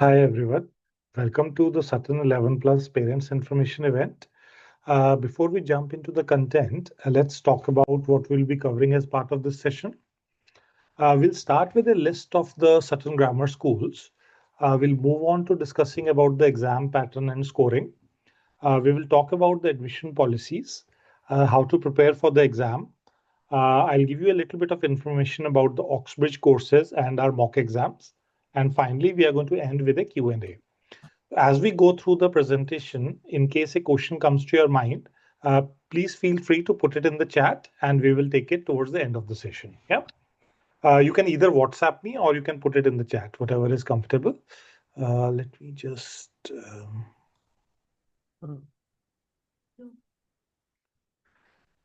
Hi everyone, welcome to the Sutton 11 Plus Parents Information event. Before we jump into the content, let's talk about what we'll be covering as part of this session. We'll start with a list of the Sutton Grammar Schools. We'll move on to discussing about the exam pattern and scoring. We will talk about the admission policies, how to prepare for the exam. I'll give you a little bit of information about the Oxbridge courses and our mock exams. And finally, we are going to end with a Q&A. As we go through the presentation, in case a question comes to your mind, please feel free to put it in the chat and we will take it towards the end of the session. Yeah. You can either WhatsApp me or you can put it in the chat, whatever is comfortable. Let me just.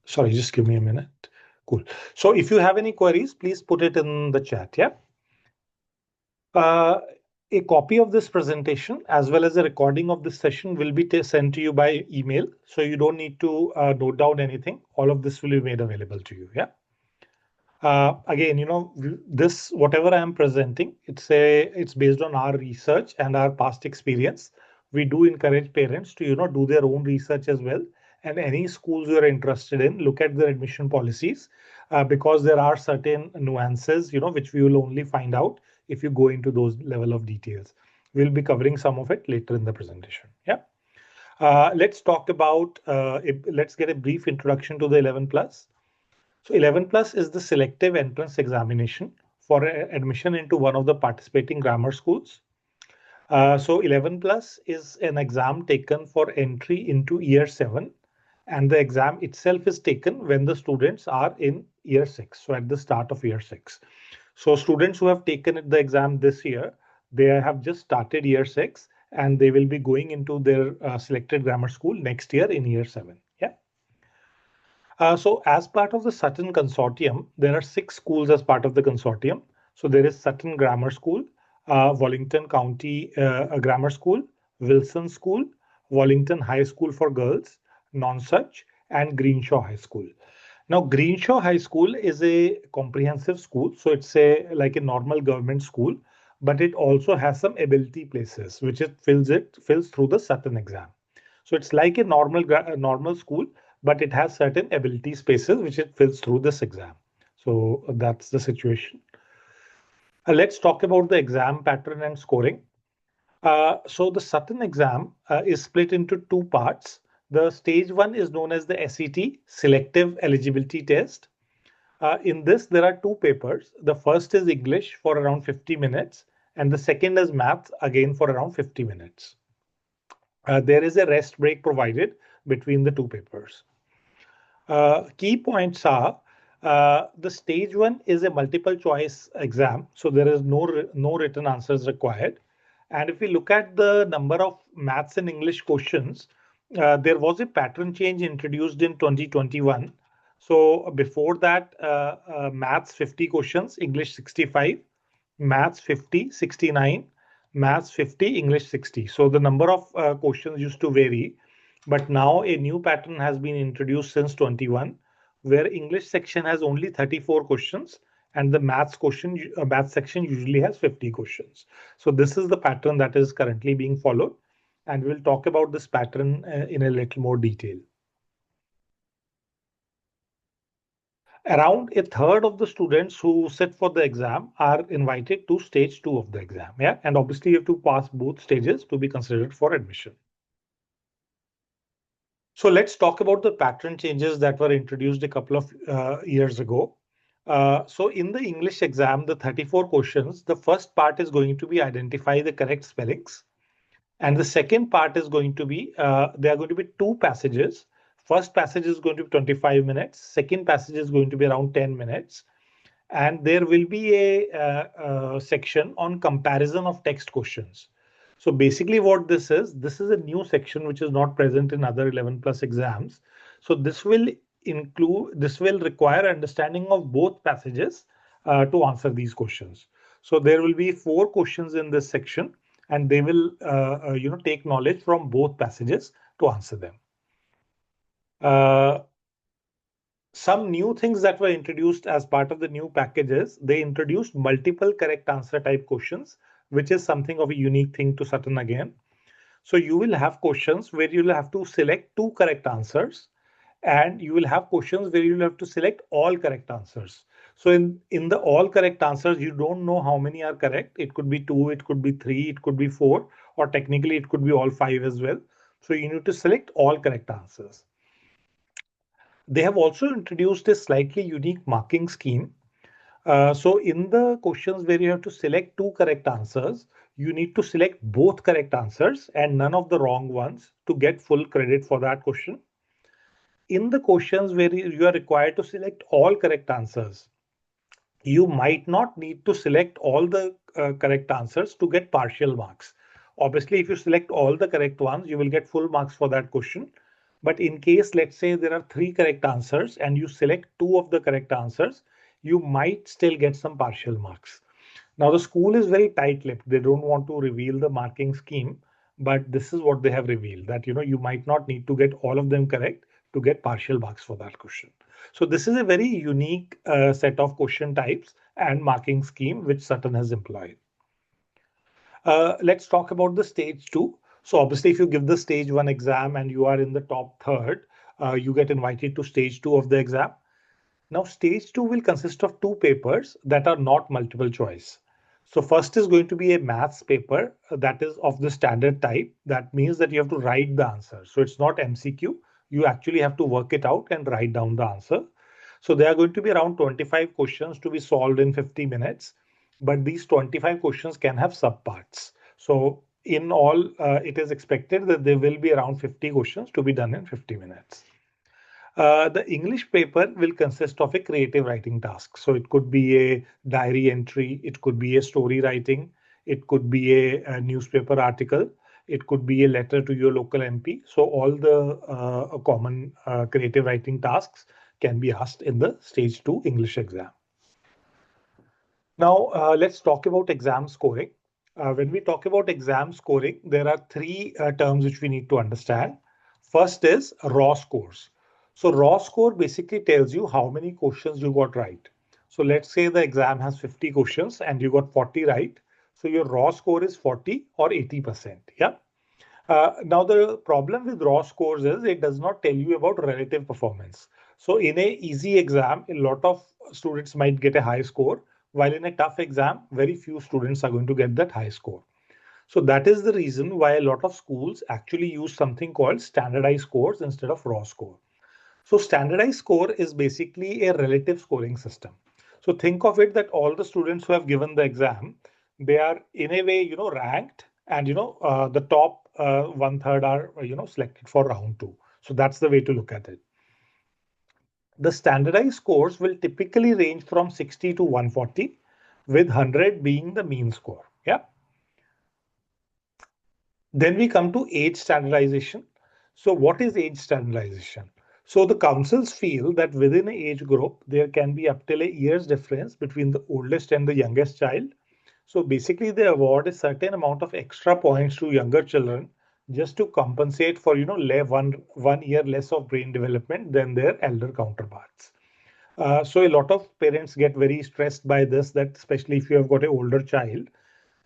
Sorry, just give me a minute. Cool. So if you have any queries, please put it in the chat. Yeah. A copy of this presentation as well as a recording of this session will be sent to you by email. So you don't need to note down anything. All of this will be made available to you. Yeah. Again, this whatever I am presenting, it's based on our research and our past experience. We do encourage parents to do their own research as well. And any schools you are interested in, look at their admission policies because there are certain nuances, which we will only find out if you go into those level of details. We'll be covering some of it later in the presentation. Yeah. Let's talk about. Let's get a brief introduction to the 11 plus. So 11 plus is the selective entrance examination for admission into one of the participating grammar schools. So 11 plus is an exam taken for entry into year 7, and the exam itself is taken when the students are in year 6, so at the start of year 6. So students who have taken the exam this year, they have just started year 6 and they will be going into their selected grammar school next year in year 7. Yeah. So as part of the Sutton Consortium, there are 6 schools as part of the consortium. So there is Sutton Grammar School, Wallington County Grammar School, Wilson School, Wallington High School for Girls, Nonsuch, and Greenshaw High School. Now, Greenshaw High School is a comprehensive school. So it's like a normal government school, but it also has some ability places, which it fills through the Sutton exam. So it's like a normal school, but it has certain ability spaces which it fills through this exam. So that's the situation. Let's talk about the exam pattern and scoring. So the Sutton exam is split into 2 parts. The stage 1 is known as the SET, Selective Eligibility Test. In this, there are 2 papers. The first is English for around 50 minutes, and the second is Maths, again for around 50 minutes. There is a rest break provided between the 2 papers. Key points are the stage 1 is a multiple choice exam, so there is no written answers required. And if we look at the number of maths and English questions, there was a pattern change introduced in 2021. So before that, maths 50 questions, English 65, maths 50, 69, maths 50, English 60. So the number of questions used to vary. But now a new pattern has been introduced since 21, where English section has only 34 questions and the maths section usually has 50 questions. So this is the pattern that is currently being followed, and we'll talk about this pattern in a little more detail. Around a third of the students who sit for the exam are invited to stage 2 of the exam. Yeah, and obviously you have to pass both stages to be considered for admission. So let's talk about the pattern changes that were introduced a couple of years ago. So in the English exam, the 34 questions, the first part is going to be identify the correct spellings. And the second part is going to be, there are going to be 2 passages. First passage is going to be 25 minutes. Second passage is going to be around 10 minutes. And there will be a section on comparison of text questions. So basically what this is a new section which is not present in other 11 plus exams. So this will require understanding of both passages to answer these questions. So there will be 4 questions in this section, and they will take knowledge from both passages to answer them. Some new things that were introduced as part of the new packages, they introduced multiple correct answer type questions, which is something of a unique thing to Sutton again. So you will have questions where you'll have to select two correct answers, and you will have questions where you'll have to select all correct answers. So in the all correct answers, you don't know how many are correct. It could be two, it could be three, it could be four, or technically it could be all five as well. So you need to select all correct answers. They have also introduced a slightly unique marking scheme. So in the questions where you have to select two correct answers, you need to select both correct answers and none of the wrong ones to get full credit for that question. In the questions where you are required to select all correct answers, you might not need to select all the correct answers to get partial marks. Obviously, if you select all the correct ones, you will get full marks for that question. But in case, let's say there are three correct answers and you select two of the correct answers, you might still get some partial marks. Now, the school is very tight-lipped. They don't want to reveal the marking scheme, but this is what they have revealed, that you might not need to get all of them correct to get partial marks for that question. So this is a very unique set of question types and marking scheme which Sutton has employed. Let's talk about the stage two. So obviously, if you give the stage one exam and you are in the top third, you get invited to stage two of the exam. Now, stage two will consist of two papers that are not multiple choice. So first is going to be a maths paper that is of the standard type. That means that you have to write the answer. So it's not MCQ. You actually have to work it out and write down the answer. So there are going to be around 25 questions to be solved in 50 minutes. But these 25 questions can have subparts. So in all, it is expected that there will be around 50 questions to be done in 50 minutes. The English paper will consist of a creative writing task. So it could be a diary entry, it could be a story writing, it could be a newspaper article, it could be a letter to your local MP. So all the common creative writing tasks can be asked in the stage two English exam. Now, let's talk about exam scoring. When we talk about exam scoring, there are three terms which we need to understand. First is raw scores. So raw score basically tells you how many questions you got right. So let's say the exam has 50 questions and you got 40 right. So your raw score is 40 or 80%. Yeah. Now, the problem with raw scores is it does not tell you about relative performance. So in a easy exam, a lot of students might get a high score, while in a tough exam, very few students are going to get that high score. So that is the reason why a lot of schools actually use something called standardized scores instead of raw score. So standardized score is basically a relative scoring system. So think of it that all the students who have given the exam, they are in a way, ranked, and the top one third are selected for round two. So that's the way to look at it. The standardized scores will typically range from 60 to 140, with 100 being the mean score. Yeah. Then we come to age standardization. So what is age standardization? So the councils feel that within an age group, there can be up till a year's difference between the oldest and the youngest child. So basically they award a certain amount of extra points to younger children just to compensate for, one year less of brain development than their elder counterparts. So a lot of parents get very stressed by this, that especially if you have got an older child.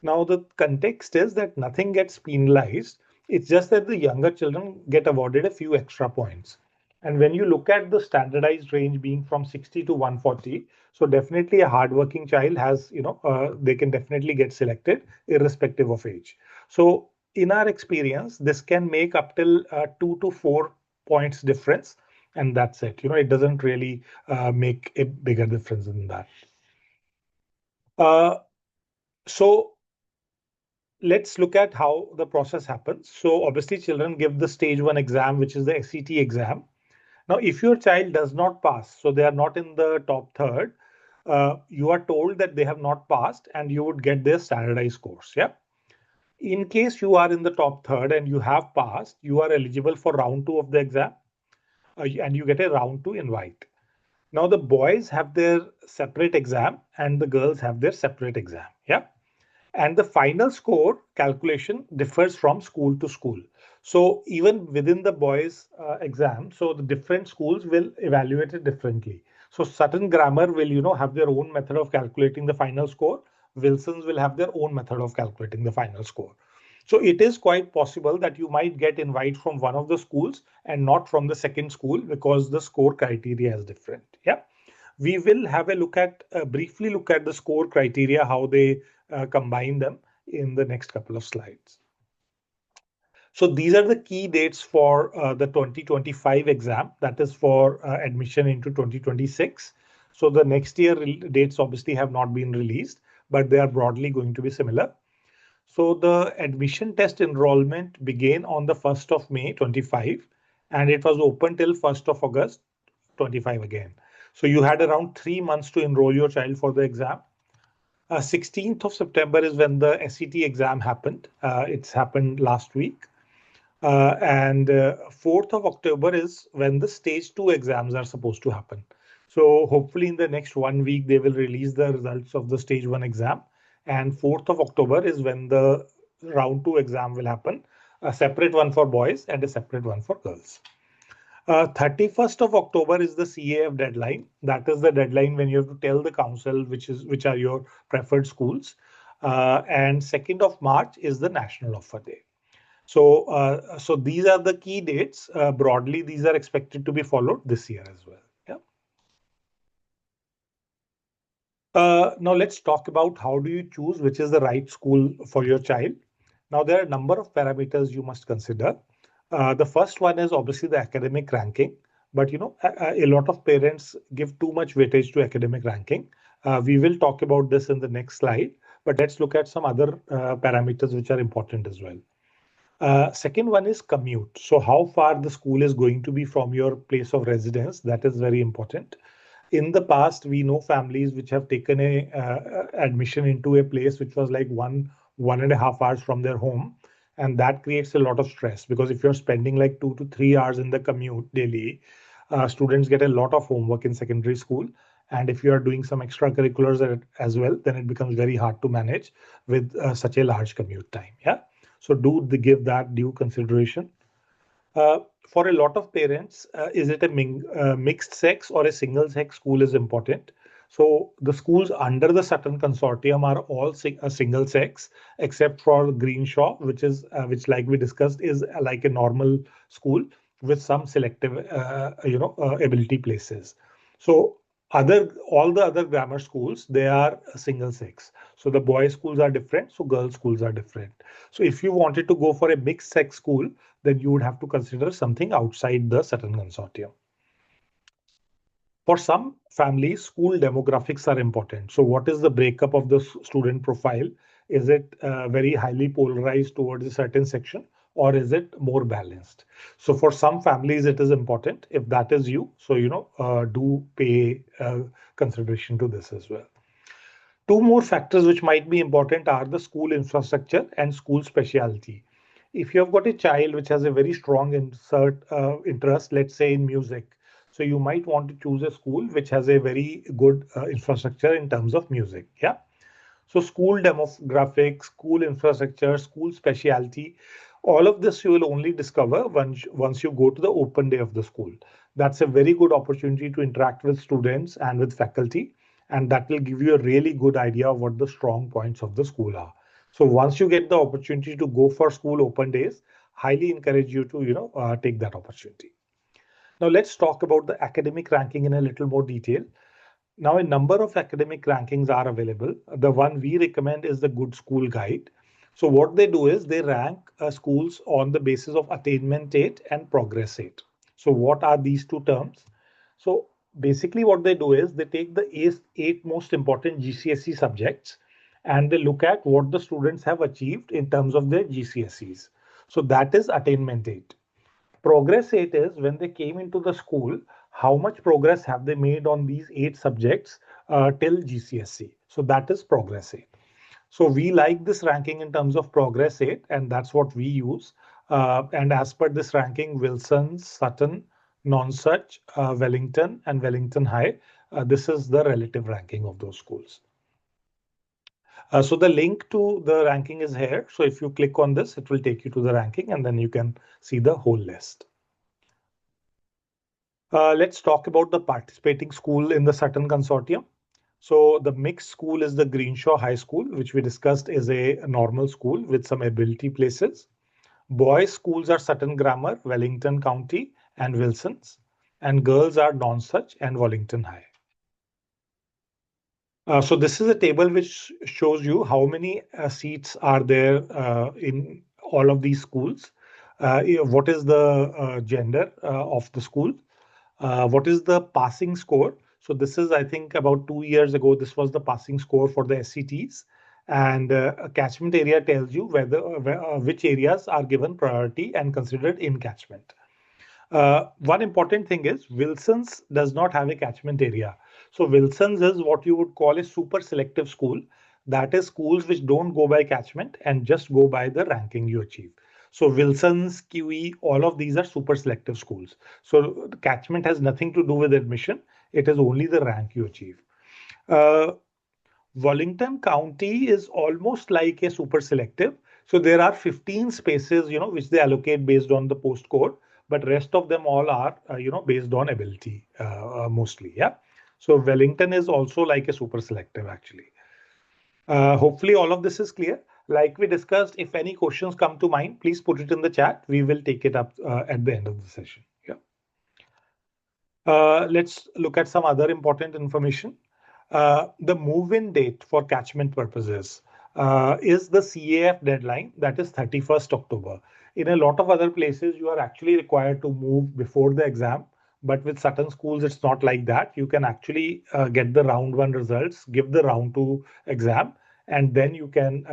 Now, the context is that nothing gets penalized. It's just that the younger children get awarded a few extra points. And when you look at the standardized range being from 60 to 140, so definitely a hardworking child has, they can definitely get selected irrespective of age. So in our experience, this can make up till 2 to 4 points difference. And that's it. It doesn't really make a bigger difference than that. So let's look at how the process happens. So obviously children give the stage one exam, which is the SET exam. Now, if your child does not pass, so they are not in the top third, you are told that they have not passed and you would get their standardized scores. Yeah. In case you are in the top third and you have passed, you are eligible for round two of the exam and you get a round two invite. Now, the boys have their separate exam and the girls have their separate exam. Yeah. And the final score calculation differs from school to school. So even within the boys' exam, so the different schools will evaluate it differently. So Sutton Grammar will, have their own method of calculating the final score, Wilson's will have their own method of calculating the final score. So it is quite possible that you might get invite from one of the schools and not from the second school because the score criteria is different. Yeah. We will have a look at briefly look at the score criteria, how they combine them in the next couple of slides. So these are the key dates for the 2025 exam, that is for admission into 2026. So the next year dates obviously have not been released, but they are broadly going to be similar. So the admission test enrollment began on the 1st of May 25 and it was open till 1st of August 25 again. So you had around 3 months to enroll your child for the exam. 16th of September is when the SET exam happened. It's happened last week. And 4th of October is when the stage 2 exams are supposed to happen. So hopefully in the next 1 week, they will release the results of the stage 1 exam. And 4th of October is when the round 2 exam will happen, a separate one for boys and a separate one for girls. 31st of October is the CAF deadline. That is the deadline when you have to tell the council which are your preferred schools. And 2nd of March is the national offer day. So these are the key dates. Broadly, these are expected to be followed this year as well. Yeah. Now let's talk about how do you choose which is the right school for your child. Now there are a number of parameters you must consider. The first one is obviously the academic ranking, but a lot of parents give too much weightage to academic ranking. We will talk about this in the next slide, but let's look at some other parameters which are important as well. Second one is commute. So how far the school is going to be from your place of residence, that is very important. In the past, we know families which have taken a admission into a place which was like 1.5 hours from their home. And that creates a lot of stress because if you're spending like 2 to 3 hours in the commute daily, students get a lot of homework in secondary school. And if you are doing some extracurriculars as well, then it becomes very hard to manage with such a large commute time. Yeah. So do give that due consideration. For a lot of parents, is it a mixed sex or a single sex school is important. So the schools under the Sutton Consortium are all a single sex, except for Greenshaw, which like we discussed is like a normal school with some selective, ability places. So all the other grammar schools, they are single sex. So the boys schools are different. So girls schools are different. So if you wanted to go for a mixed sex school, then you would have to consider something outside the Sutton Consortium. For some families, school demographics are important. So what is the breakup of the student profile? Is it very highly polarized towards a certain section, or is it more balanced? So for some families, it is important. If that is you, so do pay consideration to this as well. Two more factors which might be important are the school infrastructure and school specialty. If you have got a child which has a very strong interest, let's say in music, so you might want to choose a school which has a very good infrastructure in terms of music. Yeah. So school demographics, school infrastructure, school specialty, all of this you will only discover once you go to the open day of the school. That's a very good opportunity to interact with students and with faculty, and that will give you a really good idea of what the strong points of the school are. So once you get the opportunity to go for school open days, highly encourage you to take that opportunity. Now let's talk about the academic ranking in a little more detail. Now, a number of academic rankings are available. The one we recommend is the Good School Guide. So what they do is they rank schools on the basis of attainment rate and progress rate. So what are these two terms? So basically what they do is they take the eight most important GCSE subjects and they look at what the students have achieved in terms of their GCSEs. So that is attainment rate. Progress rate is when they came into the school, how much progress have they made on these 8 subjects till GCSE. So that is progress rate. So we like this ranking in terms of progress rate, and that's what we use. And as per this ranking, Wilson, Sutton, Nonsuch, Wellington, and Wellington High, this is the relative ranking of those schools. So the link to the ranking is here. So if you click on this, it will take you to the ranking and then you can see the whole list. Let's talk about the participating school in the Sutton Consortium. So the mixed school is the Greenshaw High School, which we discussed is a normal school with some ability places. Boys' schools are Sutton Grammar, Wellington County, and Wilson's, and girls are Nonsuch and Wellington High. So this is a table which shows you how many seats are there in all of these schools. What is the gender of the school? What is the passing score? So this is, I think, about 2 years ago. This was the passing score for the SCTs, and a catchment area tells you whether which areas are given priority and considered in catchment. One important thing is Wilson's does not have a catchment area. So Wilson's is what you would call a super selective school. That is schools which don't go by catchment and just go by the ranking you achieve. So Wilson's, QE, all of these are super selective schools. So the catchment has nothing to do with admission. It is only the rank you achieve. Uh, Wellington County is almost like a super selective. So there are 15 spaces, which they allocate based on the postcode, but rest of them all are, based on ability, mostly. Yeah. So Wellington is also like a super selective, actually. Hopefully all of this is clear. Like we discussed, if any questions come to mind, please put it in the chat. We will take it up at the end of the session. Yeah. Let's look at some other important information. The move-in date for catchment purposes is the CAF deadline, that is 31st October. In a lot of other places, you are actually required to move before the exam, but with certain schools, it's not like that. You can actually get the round one results, give the round two exam, and then you can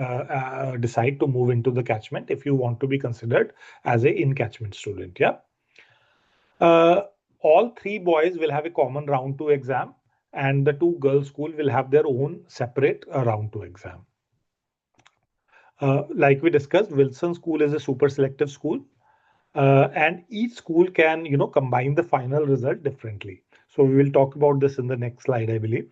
decide to move into the catchment if you want to be considered as a in-catchment student. Yeah. Uh, all three boys will have a common round two exam, and the two girls' school will have their own separate round two exam. Like we discussed, Wilson School is a super selective school, and each school can, combine the final result differently. So we will talk about this in the next slide, I believe.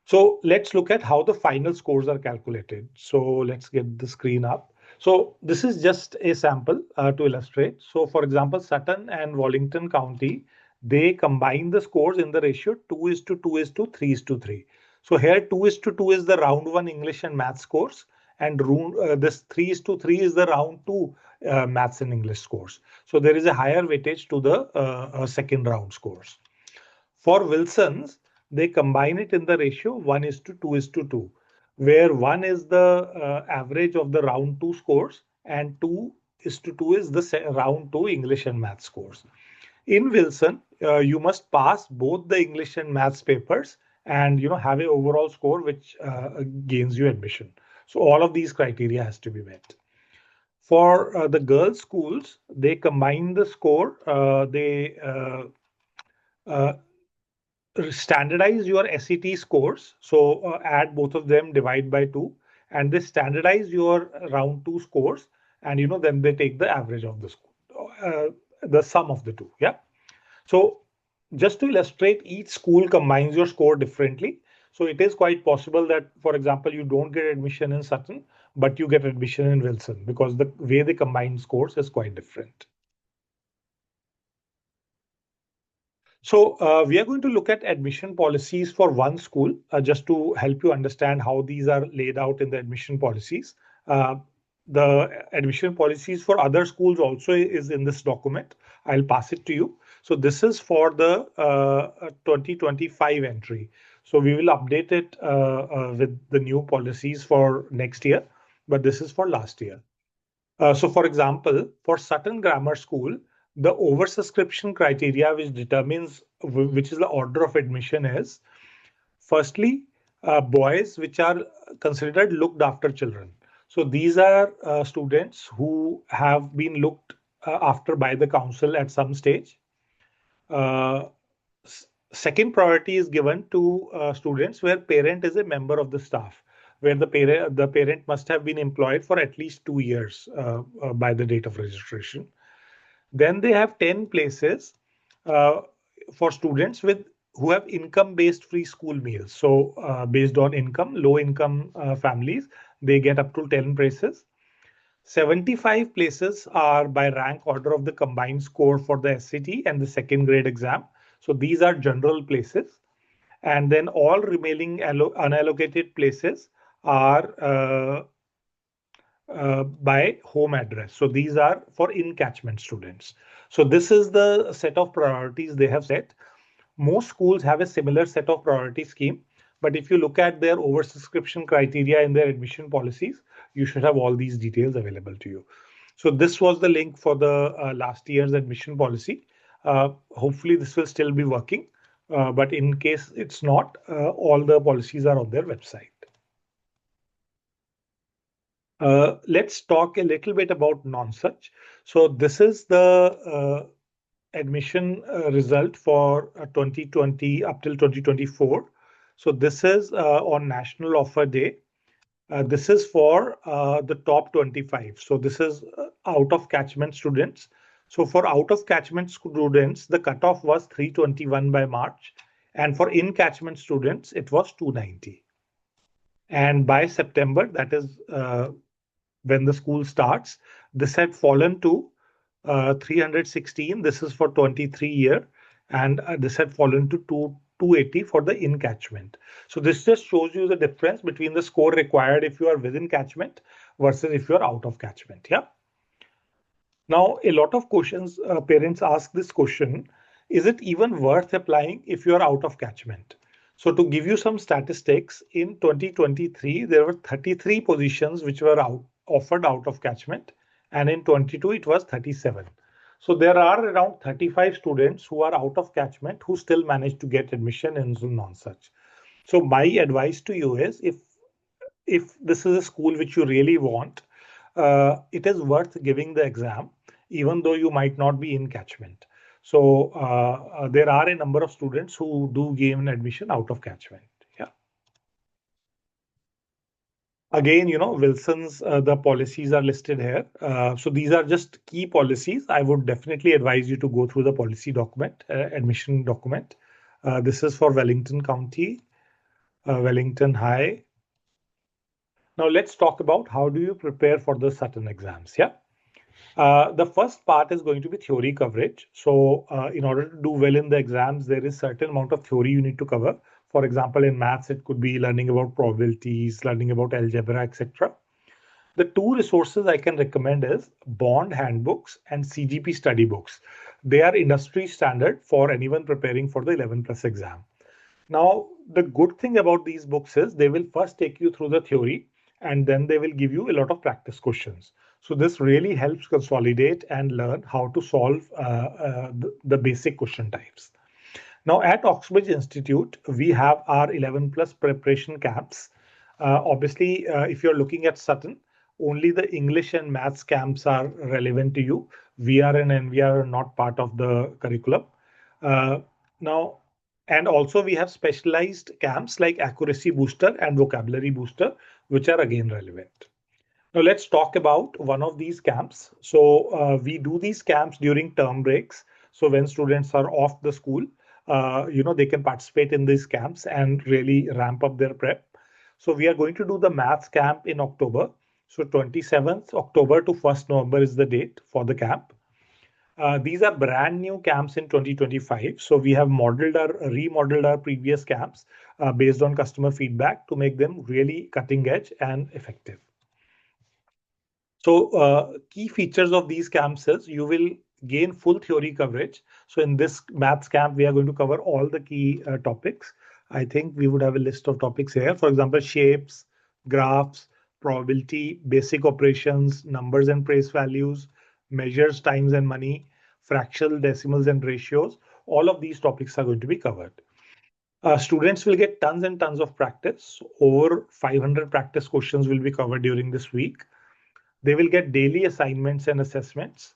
So let's look at how the final scores are calculated. So let's get the screen up. So this is just a sample to illustrate. So for example, Sutton and Wellington County, they combine the scores in the ratio 2 is to 2 is to 3 is to 3. So here 2 is to 2 is the round one English and math scores, and this 3 is to 3 is the round two maths and English scores. So there is a higher weightage to the second round scores. For Wilson's, they combine it in the ratio 1 is to 2 is to 2, where 1 is the average of the round 2 scores and 2 is to 2 is the round 2 English and math scores. In Wilson, you must pass both the English and maths papers and have a overall score which gains you admission. So all of these criteria has to be met. For the girls' schools, they combine the score. They standardize your SET scores. So add both of them, divide by 2, and they standardize your round 2 scores, and then they take the average of the school, the sum of the two. Yeah. So just to illustrate, each school combines your score differently. So it is quite possible that, for example, you don't get admission in Sutton, but you get admission in Wilson, because the way they combine scores is quite different. So we are going to look at admission policies for one school, just to help you understand how these are laid out in the admission policies. The admission policies for other schools also is in this document. I'll pass it to you. So this is for the 2025 entry. So we will update it with the new policies for next year, but this is for last year. So for example, for Sutton Grammar School, the oversubscription criteria which determines which is the order of admission is, firstly, boys which are considered looked after children. So these are students who have been looked after by the council at some stage. Second priority is given to students where parent is a member of the staff, where the parent must have been employed for at least 2 years by the date of registration. Then they have 10 places for students who have income-based free school meals. So based on income, low-income families, they get up to 10 places. 75 places are by rank order of the combined score for the SCT and the second grade exam. So these are general places. And then all remaining unallocated places are by home address. So these are for in catchment students. So this is the set of priorities they have set. Most schools have a similar set of priority scheme, but if you look at their oversubscription criteria in their admission policies, you should have all these details available to you. So this was the link for the last year's admission policy. Hopefully this will still be working, but in case it's not, all the policies are on their website. Let's talk a little bit about non-such. So this is the admission result for 2020 up till 2024. So this is on National Offer Day. This is for the top 25. So this is out of catchment students. So for out of catchment students, the cutoff was 321 by March. And for in catchment students, it was 290. And by September, that is when the school starts, this had fallen to 316. This is for 23 year, and this had fallen to 280 for the in catchment. So this just shows you the difference between the score required if you are within catchment versus if you are out of catchment. Yeah. Now, a lot of questions, parents ask this question: is it even worth applying if you are out of catchment? So to give you some statistics, in 2023, there were 33 positions which were offered out of catchment, and in 22 it was 37. So there are around 35 students who are out of catchment who still manage to get admission in non-such. So my advice to you is, if this is a school which you really want, it is worth giving the exam, even though you might not be in catchment. So there are a number of students who do gain admission out of catchment. Yeah. Again, Wilson's, the policies are listed here. So these are just key policies. I would definitely advise you to go through the policy document, admission document. This is for Wellington County, Wellington High. Now let's talk about how do you prepare for the Sutton exams. Yeah. The first part is going to be theory coverage. So in order to do well in the exams, there is certain amount of theory you need to cover. For example, in maths, it could be learning about probabilities, learning about algebra, etc. The two resources I can recommend is Bond handbooks and CGP study books. They are industry standard for anyone preparing for the 11 plus exam. Now, the good thing about these books is they will first take you through the theory, and then they will give you a lot of practice questions. So this really helps consolidate and learn how to solve the basic question types. Now at Oxbridge Institute, we have our 11 plus preparation camps. Obviously, if you're looking at Sutton, only the English and maths camps are relevant to you. VR and NVR are not part of the curriculum. Now, and also we have specialized camps like Accuracy Booster and Vocabulary Booster, which are again relevant. Now let's talk about one of these camps. So we do these camps during term breaks. So when students are off the school, they can participate in these camps and really ramp up their prep. So we are going to do the maths camp in October. So 27th October to 1st November is the date for the camp. These are brand new camps in 2025. So we have remodeled our previous camps based on customer feedback to make them really cutting edge and effective. So key features of these camps is you will gain full theory coverage. So in this maths camp, we are going to cover all the key topics. I think we would have a list of topics here. For example, shapes, graphs, probability, basic operations, numbers and place values, measures, times and money, fractional, decimals and ratios. All of these topics are going to be covered. Students will get tons and tons of practice. Over 500 practice questions will be covered during this week. They will get daily assignments and assessments.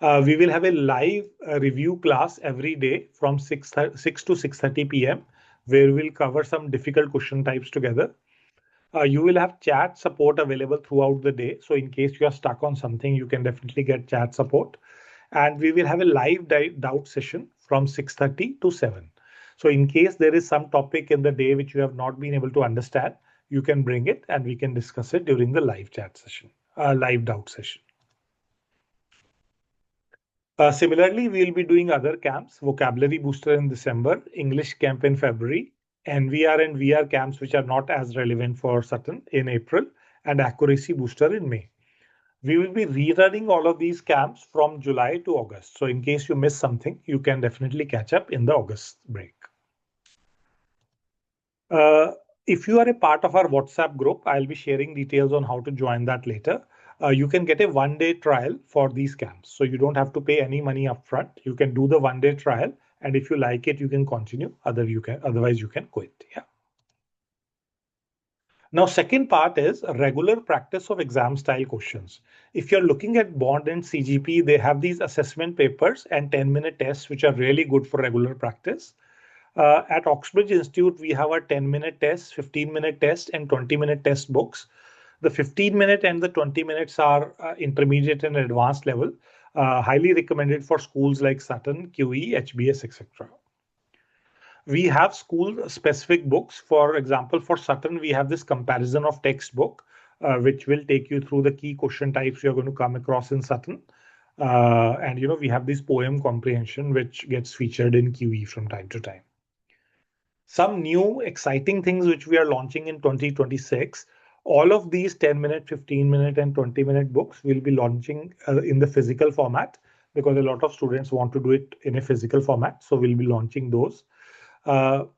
We will have a live review class every day from 6 to 6:30 p.m. where we'll cover some difficult question types together. You will have chat support available throughout the day. So in case you are stuck on something, you can definitely get chat support. And we will have a live doubt session from 6:30 to 7. So in case there is some topic in the day which you have not been able to understand, you can bring it and we can discuss it during the live chat session, live doubt session. Similarly, we will be doing other camps: Vocabulary Booster in December, English Camp in February, NVR and VR camps, which are not as relevant for Sutton, in April, and Accuracy Booster in May. We will be rerunning all of these camps from July to August. So in case you miss something, you can definitely catch up in the August break. If you are a part of our WhatsApp group, I'll be sharing details on how to join that later. You can get a one-day trial for these camps. So you don't have to pay any money upfront. You can do the one-day trial. And if you like it, you can continue. Otherwise, you can quit. Yeah. Now, second part is regular practice of exam style questions. If you're looking at Bond and CGP, they have these assessment papers and 10-minute tests, which are really good for regular practice. At Oxbridge Institute, we have our 10-minute test, 15-minute test, and 20-minute test books. The 15-minute and the 20 minutes are intermediate and advanced level, highly recommended for schools like Sutton, QE, HBS, etc. We have school-specific books. For example, for Sutton, we have this comparison of textbook, which will take you through the key question types you're going to come across in Sutton. And we have this poem comprehension, which gets featured in QE from time to time. Some new exciting things which we are launching in 2026. All of these 10-minute, 15-minute, and 20-minute books will be launching in the physical format because a lot of students want to do it in a physical format. So we'll be launching those. All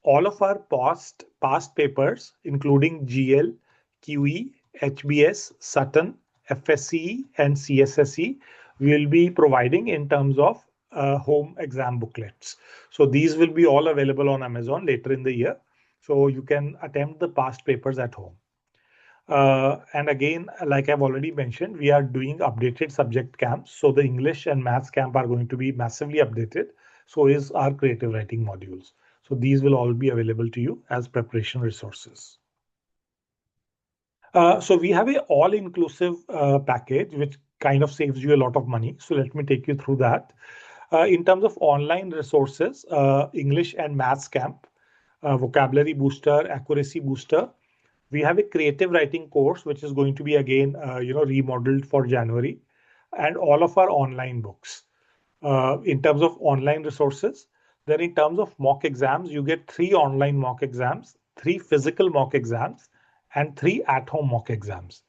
of our past papers, including GL, QE, HBS, Sutton, FSCE, and CSSE, we will be providing in terms of home exam booklets. So these will be all available on Amazon later in the year. So you can attempt the past papers at home. And again, like I've already mentioned, we are doing updated subject camps. So the English and Maths camp are going to be massively updated. So is our creative writing modules. So these will all be available to you as preparation resources. So we have an all-inclusive package, which kind of saves you a lot of money. So let me take you through that. In terms of online resources, English and Maths camp, vocabulary booster, accuracy booster. We have a creative writing course, which is going to be again, remodeled for January, and all of our online books. In terms of online resources, then in terms of mock exams, you get 3 online mock exams, 3 physical mock exams, and 3 at-home mock exams.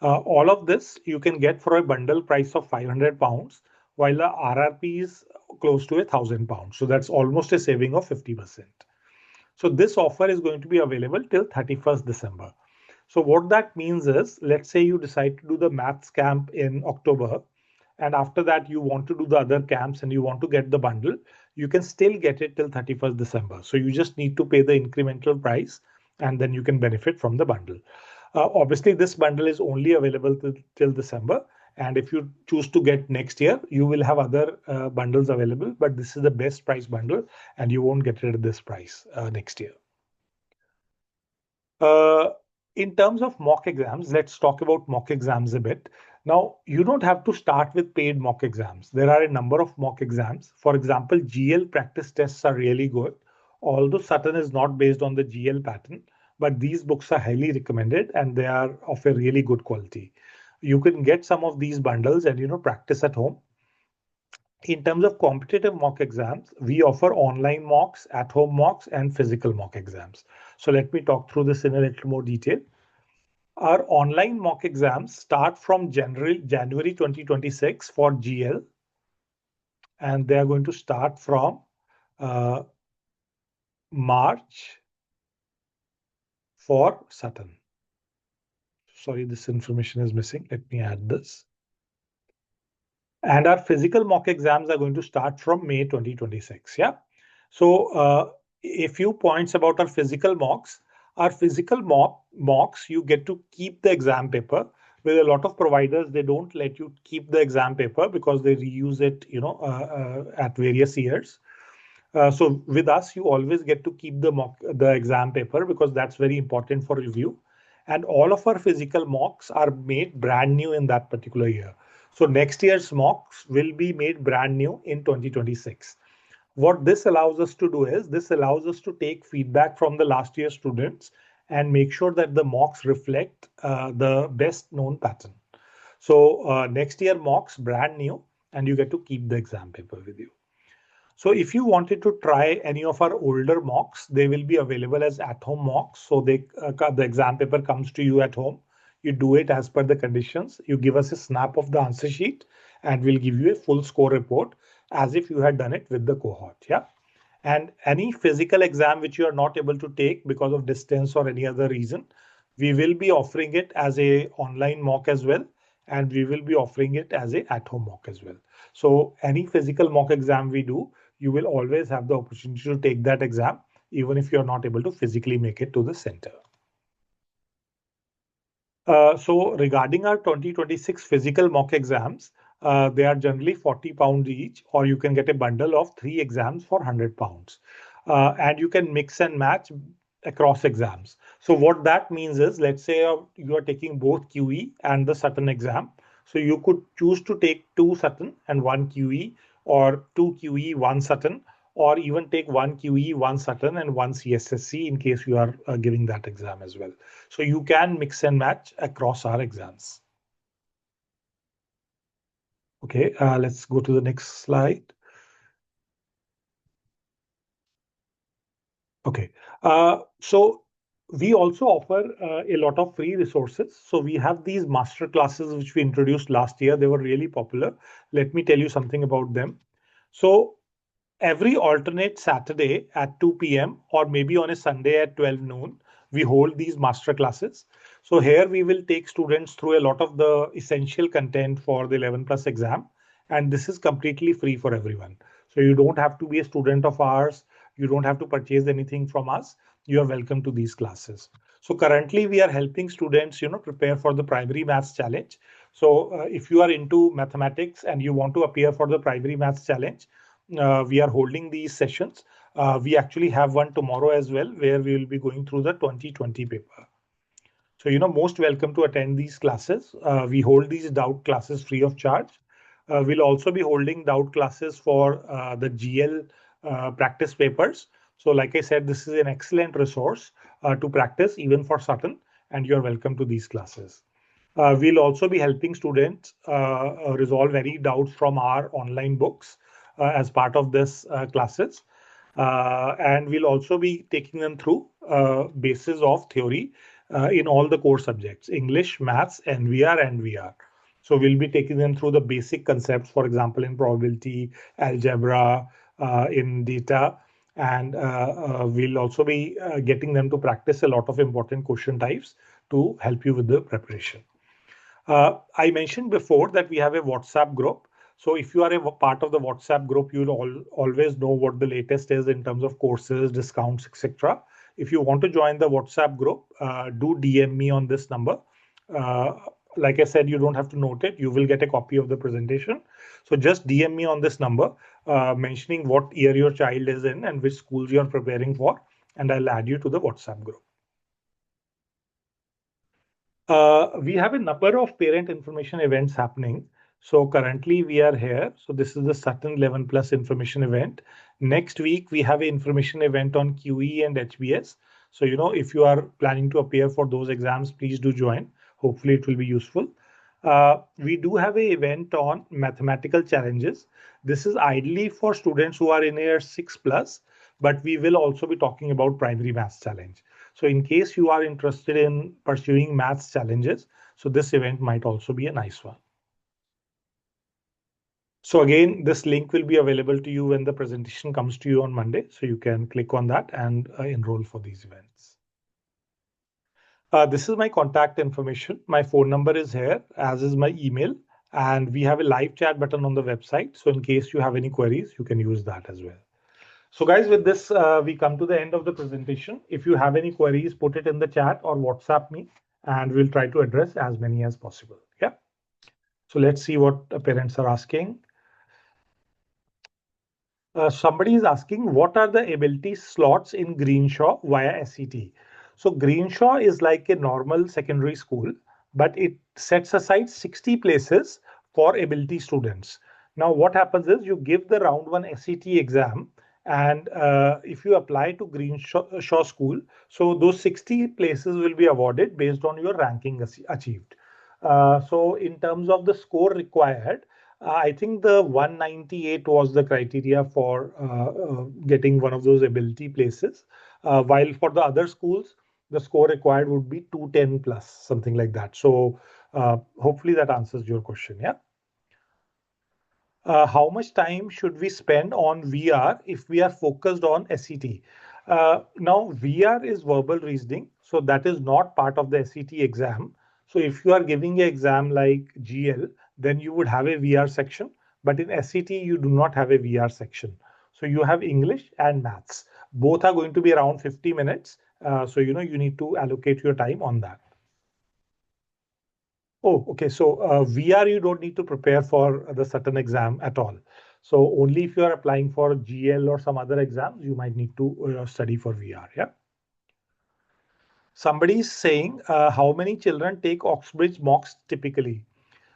All of this you can get for a bundle price of £500, while the RRP is close to £1,000. So that's almost a saving of 50%. So this offer is going to be available till 31st December. So what that means is, let's say you decide to do the Maths camp in October, and after that you want to do the other camps and you want to get the bundle, you can still get it till 31st December. So you just need to pay the incremental price and then you can benefit from the bundle. Obviously, this bundle is only available till December. And if you choose to get next year, you will have other bundles available, but this is the best price bundle and you won't get it at this price next year. In terms of mock exams, let's talk about mock exams a bit. Now, you don't have to start with paid mock exams. There are a number of mock exams. For example, GL practice tests are really good. Although Sutton is not based on the GL pattern, but these books are highly recommended and they are of a really good quality. You can get some of these bundles and practice at home. In terms of competitive mock exams, we offer online mocks, at-home mocks, and physical mock exams. So let me talk through this in a little more detail. Our online mock exams start from January 2026 for GL, and they are going to start from March for Sutton. Sorry, this information is missing. Let me add this. And our physical mock exams are going to start from May 2026. Yeah. So a few points about our physical mocks. Our physical mocks, you get to keep the exam paper. With a lot of providers, they don't let you keep the exam paper because they reuse it, at various years. So with us, you always get to keep the exam paper because that's very important for review. And all of our physical mocks are made brand new in that particular year. So next year's mocks will be made brand new in 2026. What this allows us to do is, this allows us to take feedback from the last year students and make sure that the mocks reflect the best known pattern. So next year mocks brand new and you get to keep the exam paper with you. So if you wanted to try any of our older mocks, they will be available as at-home mocks. So the exam paper comes to you at home. You do it as per the conditions. You give us a snap of the answer sheet, and we'll give you a full score report as if you had done it with the cohort. Yeah. And any physical exam which you are not able to take because of distance or any other reason, we will be offering it as a online mock as well, and we will be offering it as a at-home mock as well. So any physical mock exam we do, you will always have the opportunity to take that exam, even if you're not able to physically make it to the center. So regarding our 2026 physical mock exams, they are generally £40 each, or you can get a bundle of 3 exams for £100. And you can mix and match across exams. So what that means is, let's say you are taking both QE and the Sutton exam. So you could choose to take 2 Sutton and 1 QE, or 2 QE, 1 Sutton, or even take 1 QE, 1 Sutton, and 1 CSSC in case you are giving that exam as well. So you can mix and match across our exams. Okay, let's go to the next slide. Okay, so we also offer a lot of free resources. So we have these master classes which we introduced last year. They were really popular. Let me tell you something about them. So every alternate Saturday at 2 p.m. or maybe on a Sunday at 12 noon, we hold these master classes. So here we will take students through a lot of the essential content for the 11 plus exam. And this is completely free for everyone. So you don't have to be a student of ours. You don't have to purchase anything from us. You are welcome to these classes. So currently we are helping students, prepare for the primary maths challenge. So if you are into mathematics and you want to appear for the primary maths challenge, we are holding these sessions. We actually have one tomorrow as well, where we will be going through the 2020 paper. So, most welcome to attend these classes. We hold these doubt classes free of charge. We'll also be holding doubt classes for the GL practice papers. So like I said, this is an excellent resource to practice even for Sutton, and you're welcome to these classes. We'll also be helping students resolve any doubts from our online books as part of this classes. And we'll also be taking them through basis of theory in all the core subjects: English, Maths, NVR, and VR. So we'll be taking them through the basic concepts, for example, in probability, algebra, in data, and we'll also be getting them to practice a lot of important question types to help you with the preparation. I mentioned before that we have a WhatsApp group. So if you are a part of the WhatsApp group, you'll always know what the latest is in terms of courses, discounts, etc. If you want to join the WhatsApp group, do DM me on this number. Like I said, you don't have to note it. You will get a copy of the presentation. So just DM me on this number, mentioning what year your child is in and which schools you're preparing for, and I'll add you to the WhatsApp group. We have a number of parent information events happening. So currently we are here. So this is the Sutton 11 Plus information event. Next week, we have an information event on QE and HBS. So, if you are planning to appear for those exams, please do join. Hopefully it will be useful. We do have an event on mathematical challenges. This is ideally for students who are in year 6 plus, but we will also be talking about primary maths challenge. So in case you are interested in pursuing maths challenges, so this event might also be a nice one. So again, this link will be available to you when the presentation comes to you on Monday. So you can click on that and enroll for these events. This is my contact information. My phone number is here, as is my email. And we have a live chat button on the website. So in case you have any queries, you can use that as well. So guys, with this, we come to the end of the presentation. If you have any queries, put it in the chat or WhatsApp me, and we'll try to address as many as possible. Yeah. So let's see what parents are asking. Somebody is asking, what are the ability slots in Greenshaw via SET? So Greenshaw is like a normal secondary school, but it sets aside 60 places for ability students. Now, what happens is you give the round 1 SET exam, and if you apply to Greenshaw school, so those 60 places will be awarded based on your ranking achieved. So in terms of the score required, I think the 198 was the criteria for getting one of those ability places. While for the other schools, the score required would be 210 plus, something like that. So hopefully that answers your question. Yeah. How much time should we spend on VR if we are focused on SET? Now, VR is verbal reasoning, so that is not part of the SET exam. So, if you are giving an exam like GL, then you would have a VR section, but in SET, you do not have a VR section. So, you have English and maths. Both are going to be around 50 minutes. So, you need to allocate your time on that. Oh, okay. So VR, you don't need to prepare for the Sutton exam at all. So only if you are applying for GL or some other exams, you might need to study for VR. Yeah. Somebody is saying, how many children take Oxbridge mocks typically?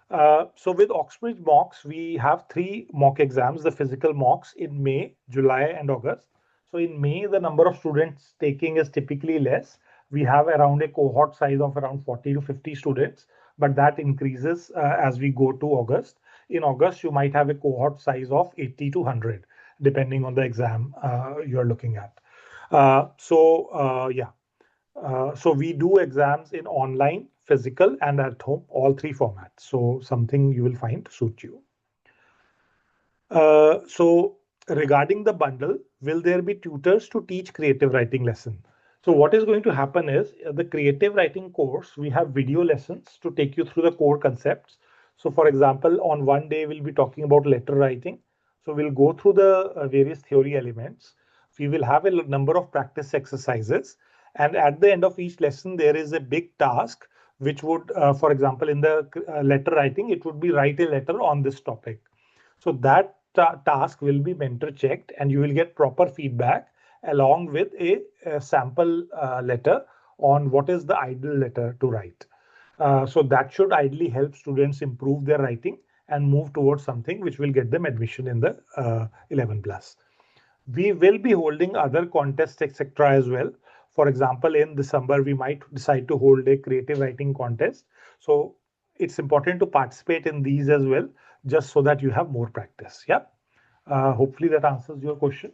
So with Oxbridge mocks, we have three mock exams, the physical mocks in May, July, and August. So in May, the number of students taking is typically less. We have around a cohort size of around 40 to 50 students, but that increases as we go to August. In August, you might have a cohort size of 80 to 100, depending on the exam you're looking at. Yeah. So we do exams in online, physical, and at home, all three formats. So something you will find to suit you. So regarding the bundle, will there be tutors to teach creative writing lesson? So what is going to happen is the creative writing course, we have video lessons to take you through the core concepts. So for example, on one day, we'll be talking about letter writing. So we'll go through the various theory elements. We will have a number of practice exercises. And at the end of each lesson, there is a big task, which would, for example, in the letter writing, it would be write a letter on this topic. So that task will be mentor checked and you will get proper feedback along with a sample letter on what is the ideal letter to write. So that should ideally help students improve their writing and move towards something which will get them admission in the 11 plus. We will be holding other contests, etc. as well. For example, in December, we might decide to hold a creative writing contest. So it's important to participate in these as well, just so that you have more practice. Yeah. Hopefully that answers your question.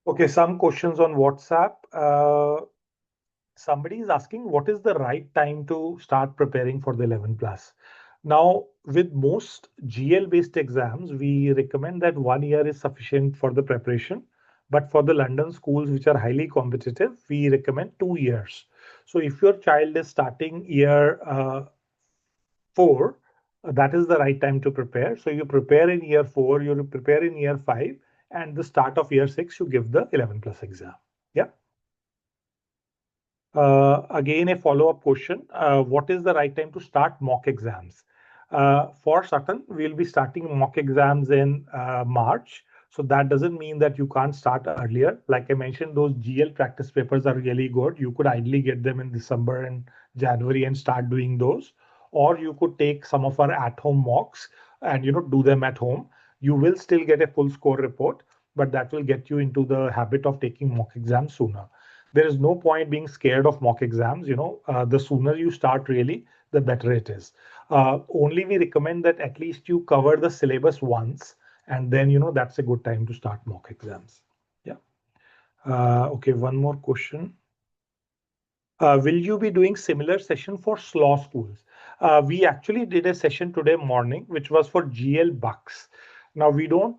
Okay, some questions on WhatsApp. Somebody is asking what is the right time to start preparing for the 11 plus. Now, with most GL based exams, we recommend that 1 year is sufficient for the preparation. But for the London schools, which are highly competitive, we recommend 2 years. So if your child is starting year 4, that is the right time to prepare. So you prepare in year 4, you prepare in year 5, and the start of year 6, you give the 11 plus exam. Yeah. Again, a follow-up question. What is the right time to start mock exams? For Sutton, we'll be starting mock exams in March. So that doesn't mean that you can't start earlier. Like I mentioned, those GL practice papers are really good. You could ideally get them in December and January and start doing those. Or you could take some of our at-home mocks and do them at home. You will still get a full score report, but that will get you into the habit of taking mock exams sooner. There is no point being scared of mock exams. The sooner you start, really, the better it is. Only we recommend that at least you cover the syllabus once, and then that's a good time to start mock exams. Yeah. Okay, one more question. Will you be doing similar session for SLAW schools? We actually did a session today morning, which was for GL Bucks. Now we don't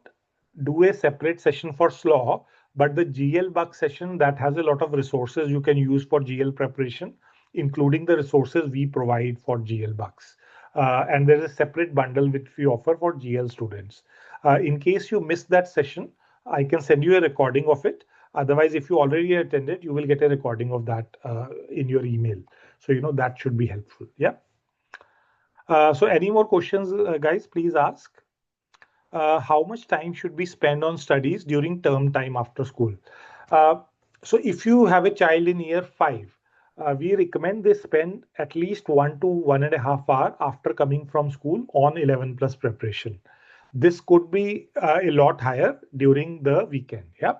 do a separate session for SLAW, but the GL Bucks session that has a lot of resources you can use for GL preparation, including the resources we provide for GL Bucks. And there's a separate bundle which we offer for GL students. In case you missed that session, I can send you a recording of it. Otherwise, if you already attended, you will get a recording of that in your email. So, that should be helpful. Yeah. So any more questions, guys, please ask. How much time should we spend on studies during term time after school? So if you have a child in year 5, we recommend they spend at least 1 to 1.5 hours after coming from school on 11 plus preparation. This could be a lot higher during the weekend. Yeah.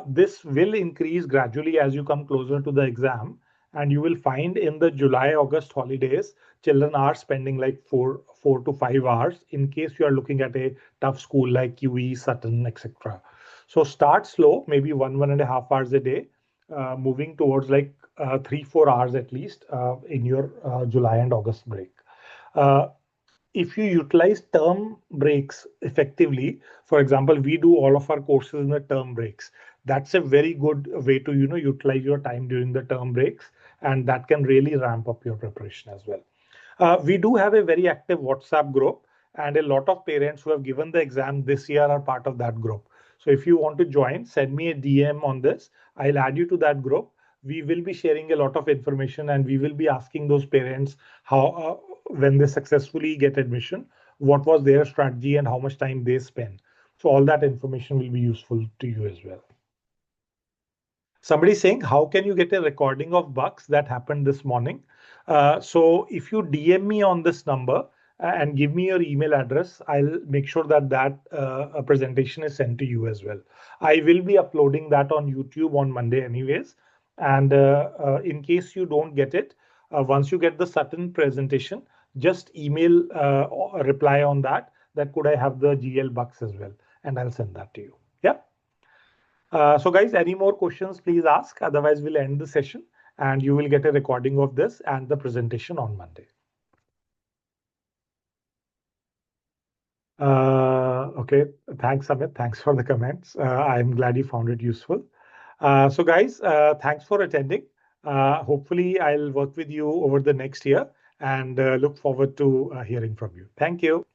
This will increase gradually as you come closer to the exam. and you will find in the July-August holidays, children are spending like four to 5 hours in case you are looking at a tough school like QE, Sutton, etc. So start slow, maybe 1.5 hours a day, moving towards like 3-4 hours at least in your July and August break. Uh, if you utilize term breaks effectively, for example, we do all of our courses in the term breaks. That's a very good way to utilize your time during the term breaks, and that can really ramp up your preparation as well. We do have a very active WhatsApp group, and a lot of parents who have given the exam this year are part of that group. So if you want to join, send me a DM on this. I'll add you to that group. We will be sharing a lot of information, and we will be asking those parents how, when they successfully get admission, what was their strategy and how much time they spend. So all that information will be useful to you as well. Somebody saying, how can you get a recording of bugs that happened this morning? So if you DM me on this number and give me your email address, I'll make sure that a presentation is sent to you as well. I will be uploading that on YouTube on Monday anyways. And in case you don't get it, once you get the Sutton presentation, just email or reply on that could I have the GL bugs as well, and I'll send that to you. Yeah. So guys, any more questions, please ask. Otherwise, we'll end the session and you will get a recording of this and the presentation on Monday. Okay, thanks, Amit. Thanks for the comments. I'm glad you found it useful. So guys, thanks for attending. Hopefully, I'll work with you over the next year and look forward to hearing from you. Thank you.